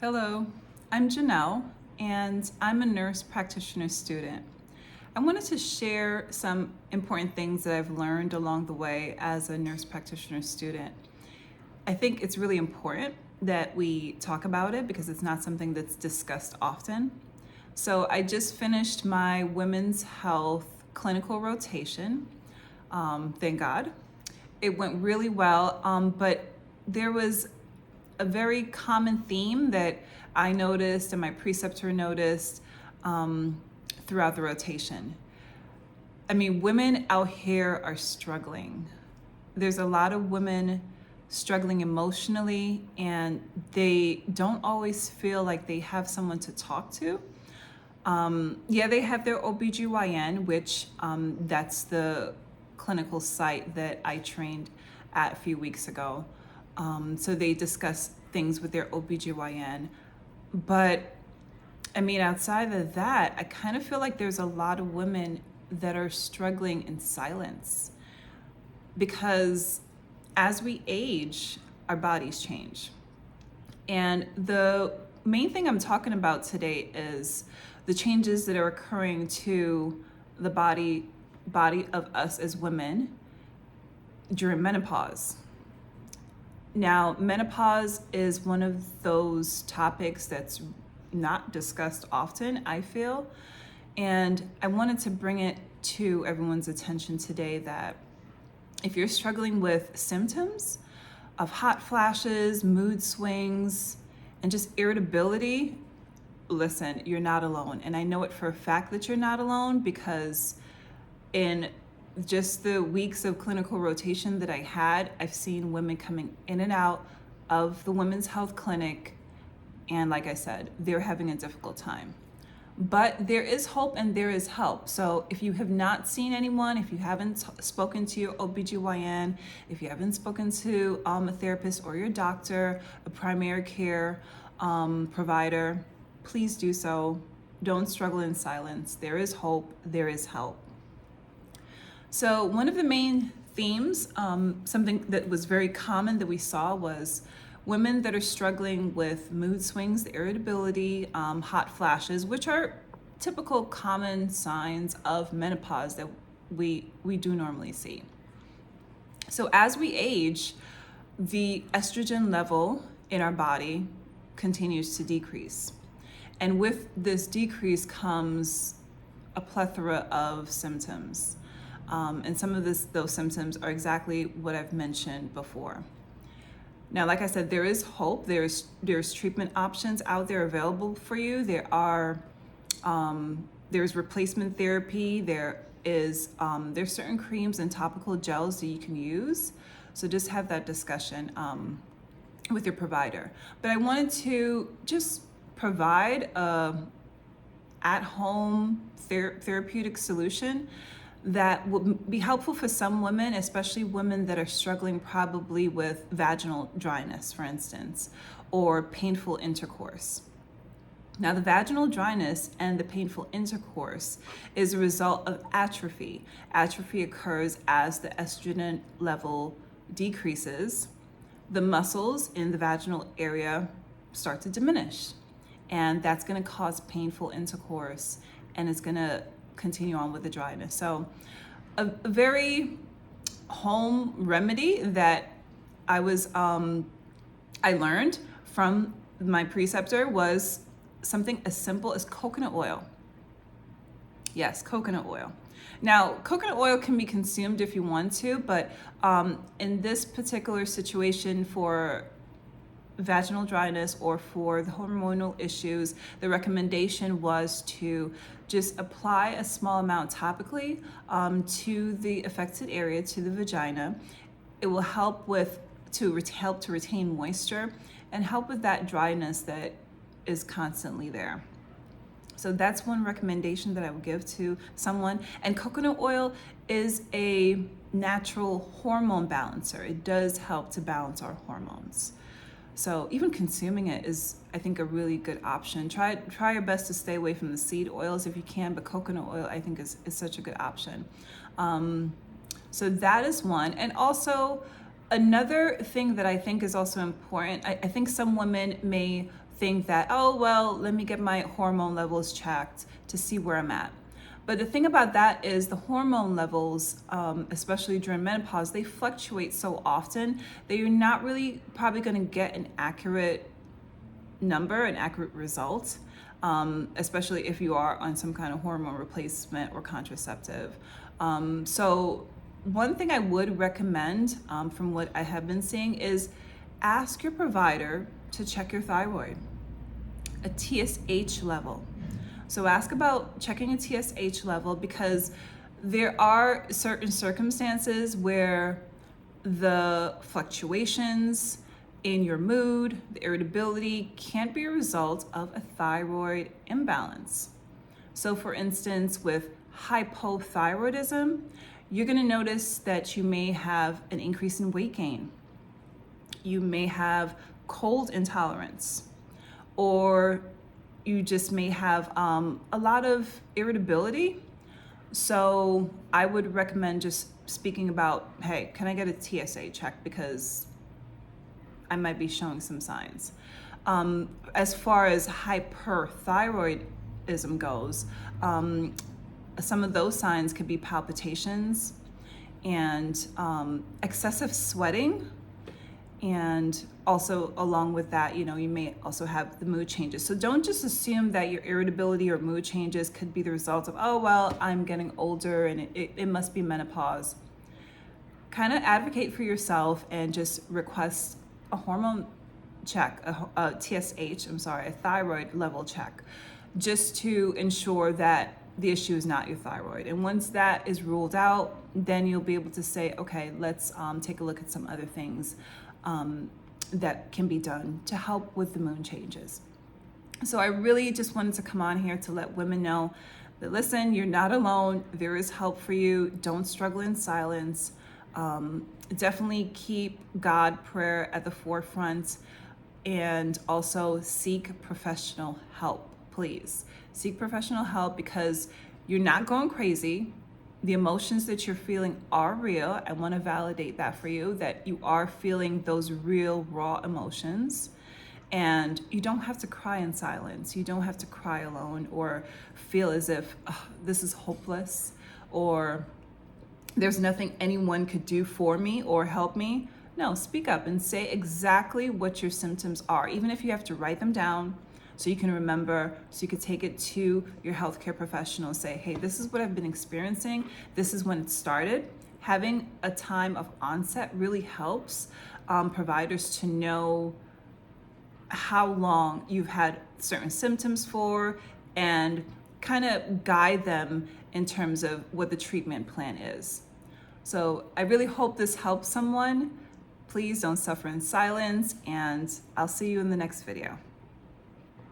Hello, I'm Janelle, and I'm a nurse practitioner student. I wanted to share some important things that I've learned along the way as a nurse practitioner student. I think it's really important that we talk about it because it's not something that's discussed often. So I just finished my women's health clinical rotation, thank God. It went really well, but there was a very common theme that I noticed and my preceptor noticed throughout the rotation. I mean, women out here are struggling. There's a lot of women struggling emotionally, and they don't always feel like they have someone to talk to. Yeah, they have their OBGYN, which that's the clinical site that I trained at a few weeks ago. So they discuss things with their OBGYN. But I mean, outside of that, I kind of feel like there's a lot of women that are struggling in silence because as we age, our bodies change. And the main thing I'm talking about today is the changes that are occurring to the body of us as women during menopause. Now, menopause is one of those topics that's not discussed often, I feel. And I wanted to bring it to everyone's attention today that if you're struggling with symptoms of hot flashes, mood swings, and just irritability, listen, you're not alone. And I know it for a fact that you're not alone because in just the weeks of clinical rotation that I had, I've seen women coming in and out of the women's health clinic. And like I said, they're having a difficult time. But there is hope and there is help. So if you have not seen anyone, if you haven't spoken to your OBGYN, if you haven't spoken to a therapist or your doctor, a primary care provider, please do so. Don't struggle in silence. There is hope, there is help. So one of the main themes, something that was very common that we saw was women that are struggling with mood swings, the irritability, hot flashes, which are typical common signs of menopause that we do normally see. So as we age, the estrogen level in our body continues to decrease. And with this decrease comes a plethora of symptoms. And some of those symptoms are exactly what I've mentioned before. Now, like I said, there is hope. There's treatment options out there available for you. There's replacement therapy. There's certain creams and topical gels that you can use. So just have that discussion with your provider. But I wanted to just provide a at-home therapeutic solution that would be helpful for some women, especially women that are struggling probably with vaginal dryness, for instance, or painful intercourse. Now, the vaginal dryness and the painful intercourse is a result of atrophy. Atrophy occurs as the estrogen level decreases. The muscles in the vaginal area start to diminish, and that's going to cause painful intercourse, and it's going to continue on with the dryness. So a very home remedy that I learned from my preceptor was something as simple as coconut oil. Yes, coconut oil. Now, coconut oil can be consumed if you want to, but in this particular situation for vaginal dryness or for the hormonal issues, the recommendation was to just apply a small amount topically to the affected area, to the vagina. It will help to retain moisture and help with that dryness that is constantly there. So that's one recommendation that I would give to someone. And coconut oil is a natural hormone balancer. It does help to balance our hormones. So even consuming it is, I think, a really good option. Try your best to stay away from the seed oils if you can, but coconut oil, I think, is such a good option. So that is one. And also, another thing that I think is also important, I think some women may think that, oh, well, let me get my hormone levels checked to see where I'm at. But the thing about that is the hormone levels, especially during menopause, they fluctuate so often that you're not really probably going to get an accurate number, an accurate result, especially if you are on some kind of hormone replacement or contraceptive. So one thing I would recommend from what I have been seeing is ask your provider to check your thyroid, a TSH level. So ask about checking a TSH level, because there are certain circumstances where the fluctuations in your mood, the irritability can be a result of a thyroid imbalance. So for instance, with hypothyroidism, you're going to notice that you may have an increase in weight gain. You may have cold intolerance, or you just may have a lot of irritability. So I would recommend just speaking about, hey, can I get a TSA check, because I might be showing some signs. As far as hyperthyroidism goes, some of those signs could be palpitations and excessive sweating. And also along with that, you may also have the mood changes. So don't just assume that your irritability or mood changes could be the result of, oh, well, I'm getting older and it must be menopause. Kind of advocate for yourself and just request a hormone check, a thyroid level check, just to ensure that the issue is not your thyroid. And once that is ruled out, then you'll be able to say, okay, let's take a look at some other things that can be done to help with the mood changes. So I really just wanted to come on here to let women know that, listen, you're not alone. There is help for you. Don't struggle in silence. Definitely keep God, prayer at the forefront, and also seek professional help, please. Seek professional help, because you're not going crazy. The emotions that you're feeling are real. I want to validate that for you, that you are feeling those real, raw emotions. And you don't have to cry in silence. You don't have to cry alone or feel as if this is hopeless, or there's nothing anyone could do for me or help me. No, speak up and say exactly what your symptoms are, even if you have to write them down so you can remember, so you can take it to your healthcare professional. Say, hey, this is what I've been experiencing. This is when it started. Having a time of onset really helps providers to know how long you've had certain symptoms for, and kind of guide them in terms of what the treatment plan is. So I really hope this helps someone. Please don't suffer in silence, and I'll see you in the next video.